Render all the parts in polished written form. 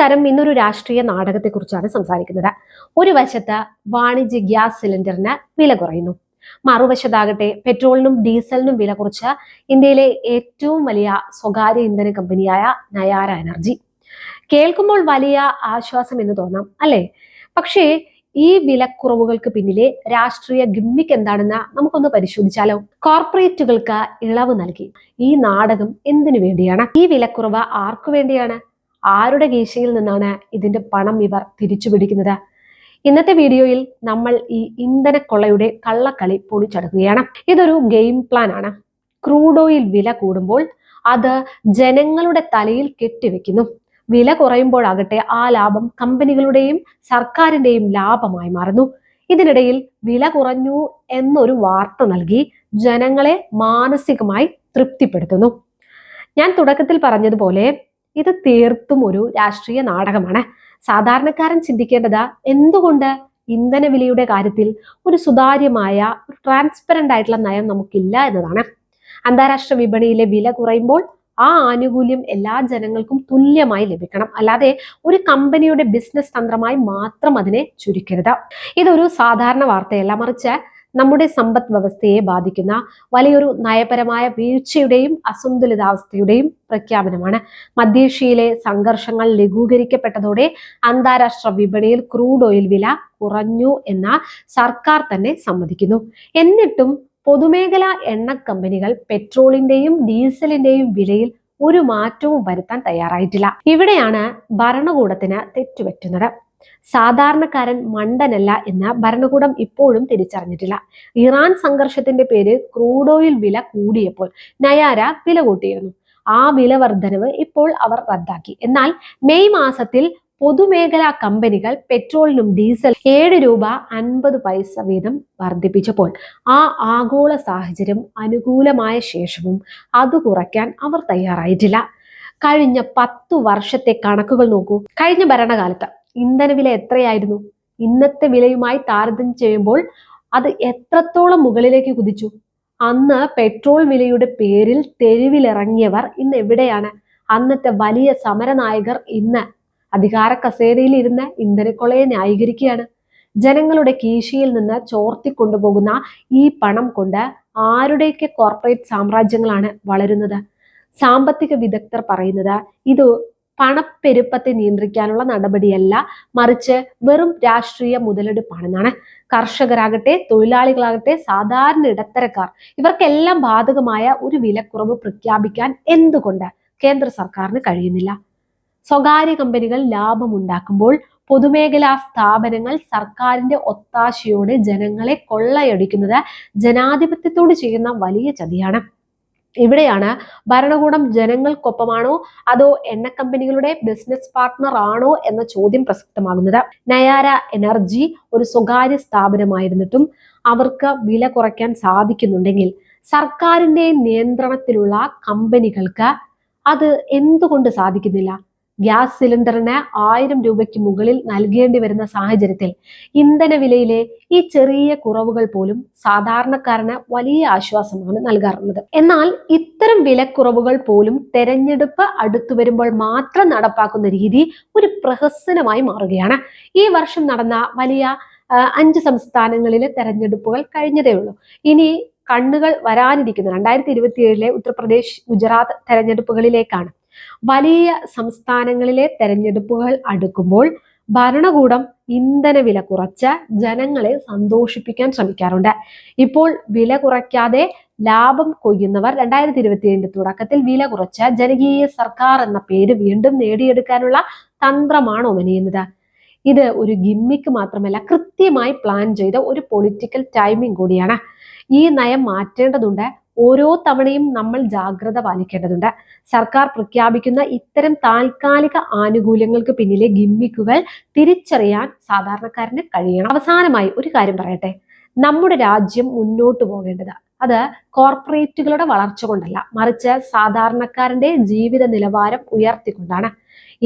നമസ്കാരം. ഇന്നൊരു രാഷ്ട്രീയ നാടകത്തെക്കുറിച്ചാണ് സംസാരിക്കുന്നത്. ഒരു വശത്ത് വാണിജ്യ ഗ്യാസ് സിലിണ്ടറിന് വില കുറയുന്നു, മറുവശത്താകട്ടെ പെട്രോളിനും ഡീസലിനും വില കുറച്ച ഇന്ത്യയിലെ ഏറ്റവും വലിയ സ്വകാര്യ ഇന്ധന കമ്പനിയായ നയാര എനർജി. കേൾക്കുമ്പോൾ വലിയ ആശ്വാസം എന്ന് തോന്നാം, അല്ലേ? പക്ഷേ ഈ വിലക്കുറവുകൾക്ക് പിന്നിലെ രാഷ്ട്രീയ ഗിമ്മിക്ക് എന്താണെന്ന് നമുക്കൊന്ന് പരിശോധിച്ചാലോ. കോർപ്പറേറ്റുകൾക്ക് ഇളവ് നൽകി. ഈ നാടകം എന്തിനു വേണ്ടിയാണ്? ഈ വിലക്കുറവ് ആർക്കു വേണ്ടിയാണ്? ആരുടെ കീശയിൽ നിന്നാണ് ഇതിന്റെ പണം ഇവർ തിരിച്ചു പിടിക്കുന്നത്? ഇന്നത്തെ വീഡിയോയിൽ നമ്മൾ ഈ ഇന്ധനക്കൊള്ളയുടെ കള്ളക്കളി പൊളിച്ചെടുക്കുകയാണ്. ഇതൊരു ഗെയിം പ്ലാൻ ആണ്. ക്രൂഡ് ഓയിൽ വില കൂടുമ്പോൾ അത് ജനങ്ങളുടെ തലയിൽ കെട്ടിവെക്കുന്നു. വില കുറയുമ്പോഴാകട്ടെ ആ ലാഭം കമ്പനികളുടെയും സർക്കാരിന്റെയും ലാഭമായി മാറുന്നു. ഇതിനിടയിൽ വില കുറഞ്ഞു എന്നൊരു വാർത്ത നൽകി ജനങ്ങളെ മാനസികമായി തൃപ്തിപ്പെടുത്തുന്നു. ഞാൻ തുടക്കത്തിൽ പറഞ്ഞതുപോലെ ഇത് തീർത്തും ഒരു രാഷ്ട്രീയ നാടകമാണ്. സാധാരണക്കാരൻ ചിന്തിക്കേണ്ടത് എന്തുകൊണ്ട് ഇന്ധന വിലയുടെ കാര്യത്തിൽ ഒരു സുതാര്യമായ ട്രാൻസ്പെറന്റ് ആയിട്ടുള്ള നയം നമുക്കില്ല എന്നതാണ്. അന്താരാഷ്ട്ര വിപണിയിലെ വില കുറയുമ്പോൾ ആ ആനുകൂല്യം എല്ലാ ജനങ്ങൾക്കും തുല്യമായി ലഭിക്കണം. അല്ലാതെ ഒരു കമ്പനിയുടെ ബിസിനസ് തന്ത്രമായി മാത്രം അതിനെ ചുരുക്കരുത്. ഇതൊരു സാധാരണ വാർത്തയല്ല, മറിച്ച് നമ്മുടെ സമ്പദ് വ്യവസ്ഥയെ ബാധിക്കുന്ന വലിയൊരു നയപരമായ വീഴ്ചയുടെയും അസന്തുലിതാവസ്ഥയുടെയും പ്രഖ്യാപനമാണ്. മധ്യേഷ്യയിലെ സംഘർഷങ്ങൾ ലഘൂകരിക്കപ്പെട്ടതോടെ അന്താരാഷ്ട്ര വിപണിയിൽ ക്രൂഡ് ഓയിൽ വില കുറഞ്ഞു എന്ന സർക്കാർ തന്നെ സമ്മതിക്കുന്നു. എന്നിട്ടും പൊതുമേഖലാ എണ്ണ കമ്പനികൾ പെട്രോളിന്റെയും ഡീസലിന്റെയും വിലയിൽ ഒരു മാറ്റവും വരുത്താൻ തയ്യാറായിട്ടില്ല. ഇവിടെയാണ് ഭരണകൂടത്തിന് തെറ്റുപറ്റുന്നത്. സാധാരണക്കാരൻ മണ്ടനല്ല എന്ന് ഭരണകൂടം ഇപ്പോഴും തിരിച്ചറിഞ്ഞിട്ടില്ല. ഇറാൻ സംഘർഷത്തിന്റെ പേര് ക്രൂഡ് ഓയിൽ വില കൂടിയപ്പോൾ നയാര വില കൂട്ടിയിരുന്നു. ആ വില വർധനവ് ഇപ്പോൾ അവർ റദ്ദാക്കി. എന്നാൽ മെയ് മാസത്തിൽ പൊതുമേഖലാ കമ്പനികൾ പെട്രോളിനും ഡീസൽ 7 രൂപ 50 പൈസ വീതം വർദ്ധിപ്പിച്ചപ്പോൾ ആ ആഗോള സാഹചര്യം അനുകൂലമായ ശേഷവും അത് കുറയ്ക്കാൻ അവർ തയ്യാറായിട്ടില്ല. കഴിഞ്ഞ 10 വർഷത്തെ കണക്കുകൾ നോക്കൂ. കഴിഞ്ഞ ഭരണകാലത്ത് ഇന്ധനവില എത്രയായിരുന്നു? ഇന്നത്തെ വിലയുമായി താരതമ്യം ചെയ്യുമ്പോൾ അത് എത്രത്തോളം മുകളിലേക്ക് കുതിച്ചു? അന്ന് പെട്രോൾ വിലയുടെ പേരിൽ തെരുവിലിറങ്ങിയവർ ഇന്ന് എവിടെയാണ്? അന്നത്തെ വലിയ സമരനായകർ ഇന്ന് അധികാര കസേരയിൽ ഇരുന്ന് ഇന്ധനക്കൊള്ളയെ ന്യായീകരിക്കുകയാണ്. ജനങ്ങളുടെ കീശയിൽ നിന്ന് ചോർത്തിക്കൊണ്ടുപോകുന്ന ഈ പണം കൊണ്ട് ആരുടെയൊക്കെ കോർപ്പറേറ്റ് സാമ്രാജ്യങ്ങളാണ് വളരുന്നത്? സാമ്പത്തിക വിദഗ്ധർ പറയുന്നത് ഇത് പണപ്പെരുപ്പത്തെ നിയന്ത്രിക്കാനുള്ള നടപടിയല്ല, മറിച്ച് വെറും രാഷ്ട്രീയ മുതലെടുപ്പാണെന്നാണ്. കർഷകരാകട്ടെ, തൊഴിലാളികളാകട്ടെ, സാധാരണ ഇടത്തരക്കാർ, ഇവർക്കെല്ലാം ബാധകമായ ഒരു വിലക്കുറവ് പ്രഖ്യാപിക്കാൻ എന്തുകൊണ്ട് കേന്ദ്ര സർക്കാരിന് കഴിയുന്നില്ല? സ്വകാര്യ കമ്പനികൾ ലാഭമുണ്ടാക്കുമ്പോൾ പൊതുമേഖലാ സ്ഥാപനങ്ങൾ സർക്കാരിന്റെ ഒത്താശയോടെ ജനങ്ങളെ കൊള്ളയടിക്കുന്നത് ജനാധിപത്യത്തോട് ചെയ്യുന്ന വലിയ ചതിയാണ്. ഇവിടെയാണ് ഭരണകൂടം ജനങ്ങൾക്കൊപ്പമാണോ അതോ എണ്ണ കമ്പനികളുടെ ബിസിനസ് പാർട്ട്ണർ ആണോ എന്ന ചോദ്യം പ്രസക്തമാകുന്നത്. നയാര എനർജി ഒരു സ്വകാര്യ സ്ഥാപനമായിരുന്നിട്ടും അവർക്ക് വില കുറയ്ക്കാൻ സാധിക്കുന്നുണ്ടെങ്കിൽ സർക്കാരിന്റെ നിയന്ത്രണത്തിലുള്ള കമ്പനികൾക്ക് അത് എന്തുകൊണ്ട് സാധിക്കുന്നില്ല? ഗ്യാസ് സിലിണ്ടറിന് 1000 രൂപയ്ക്ക് മുകളിൽ നൽകേണ്ടി വരുന്ന സാഹചര്യത്തിൽ ഇന്ധന വിലയിലെ ഈ ചെറിയ കുറവുകൾ പോലും സാധാരണക്കാരന് വലിയ ആശ്വാസമാണ് നൽകാറുള്ളത്. എന്നാൽ ഇത്തരം വിലക്കുറവുകൾ പോലും തെരഞ്ഞെടുപ്പ് അടുത്തു വരുമ്പോൾ മാത്രം നടപ്പാക്കുന്ന രീതി ഒരു പ്രഹസനമായി മാറുകയാണ്. ഈ വർഷം നടന്ന വലിയ 5 സംസ്ഥാനങ്ങളിലെ തെരഞ്ഞെടുപ്പുകൾ കഴിഞ്ഞതേ ഉള്ളൂ. ഇനി കണ്ണുകൾ വരാനിരിക്കുന്ന 2027 ഉത്തർപ്രദേശ്, ഗുജറാത്ത് തെരഞ്ഞെടുപ്പുകളിലേക്കാണ്. വലിയ സംസ്ഥാനങ്ങളിലെ തെരഞ്ഞെടുപ്പുകൾ അടുക്കുമ്പോൾ ഭരണകൂടം ഇന്ധനവില കുറച്ച് ജനങ്ങളെ സന്തോഷിപ്പിക്കാൻ ശ്രമിക്കാറുണ്ട്. ഇപ്പോൾ വില കുറയ്ക്കാതെ ലാഭം കൊയ്യുന്നവർ 2027 തുടക്കത്തിൽ വില കുറച്ച് ജനകീയ സർക്കാർ എന്ന പേര് വീണ്ടും നേടിയെടുക്കാനുള്ള തന്ത്രമാണോ മെനയുന്നത്? ഇത് ഒരു ഗിമ്മിക്ക് മാത്രമല്ല, കൃത്യമായി പ്ലാൻ ചെയ്ത ഒരു പൊളിറ്റിക്കൽ ടൈമിംഗ് കൂടിയാണ്. ഈ നയം മാറ്റേണ്ടതുണ്ട്. ഓരോ തവണയും നമ്മൾ ജാഗ്രത പാലിക്കേണ്ടതുണ്ട്. സർക്കാർ പ്രഖ്യാപിക്കുന്ന ഇത്തരം താൽക്കാലിക ആനുകൂല്യങ്ങൾക്ക് പിന്നിലെ ഗിമ്മിക്കുകൾ തിരിച്ചറിയാൻ സാധാരണക്കാരന് കഴിയണം. അവസാനമായി ഒരു കാര്യം പറയട്ടെ. നമ്മുടെ രാജ്യം മുന്നോട്ട് പോകേണ്ടത് അത് കോർപ്പറേറ്റുകളുടെ വളർച്ച കൊണ്ടല്ല, മറിച്ച് സാധാരണക്കാരന്റെ ജീവിത നിലവാരം ഉയർത്തിക്കൊണ്ടാണ്.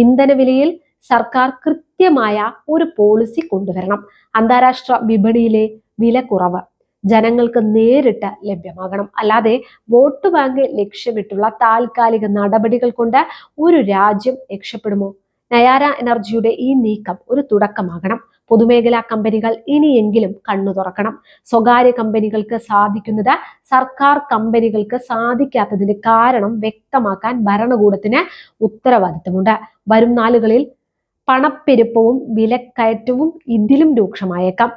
ഇന്ധനവിലയിൽ സർക്കാർ കൃത്യമായ ഒരു പോളിസി കൊണ്ടുവരണം. അന്താരാഷ്ട്ര വിപണിയിലെ വില കുറവ് ജനങ്ങൾക്ക് നേരിട്ട് ലഭ്യമാകണം. അല്ലാതെ വോട്ട് ബാങ്ക് ലക്ഷ്യമിട്ടുള്ള താൽക്കാലിക നടപടികൾ കൊണ്ട് ഒരു രാജ്യം രക്ഷപ്പെടുമോ? നയാര എനർജിയുടെ ഈ നീക്കം ഒരു തുടക്കമാകണം. പൊതുമേഖലാ കമ്പനികൾ ഇനിയെങ്കിലും കണ്ണു തുറക്കണം. സ്വകാര്യ കമ്പനികൾക്ക് സാധിക്കുന്നത് സർക്കാർ കമ്പനികൾക്ക് സാധിക്കാത്തതിന്റെ കാരണം വ്യക്തമാക്കാൻ ഭരണകൂടത്തിന് ഉത്തരവാദിത്തമുണ്ട്. വരും നാളുകളിൽ പണപ്പെരുപ്പവും വിലക്കയറ്റവും ഇതിലും രൂക്ഷമായേക്കാം.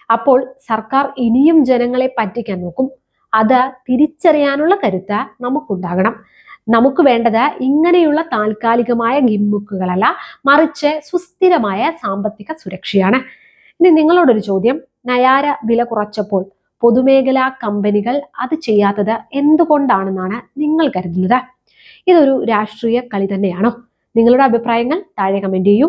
അപ്പോൾ സർക്കാർ ഇനിയും ജനങ്ങളെ പറ്റിക്കാൻ നോക്കും. അത് തിരിച്ചറിയാനുള്ള കരുത്ത് നമുക്കുണ്ടാകണം. നമുക്ക് വേണ്ടത് ഇങ്ങനെയുള്ള താൽക്കാലികമായ ഗിമ്മുക്കുകളല്ല, മറിച്ച് സുസ്ഥിരമായ സാമ്പത്തിക സുരക്ഷയാണ്. ഇനി നിങ്ങളോടൊരു ചോദ്യം: നയാര വില കുറച്ചപ്പോൾ പൊതുമേഖലാ കമ്പനികൾ അത് ചെയ്യാത്തത് എന്തുകൊണ്ടാണെന്നാണ് നിങ്ങൾ കരുതുന്നത്? ഇതൊരു രാഷ്ട്രീയ കളി തന്നെയാണോ? നിങ്ങളുടെ അഭിപ്രായങ്ങൾ താഴെ കമന്റ് ചെയ്യൂ.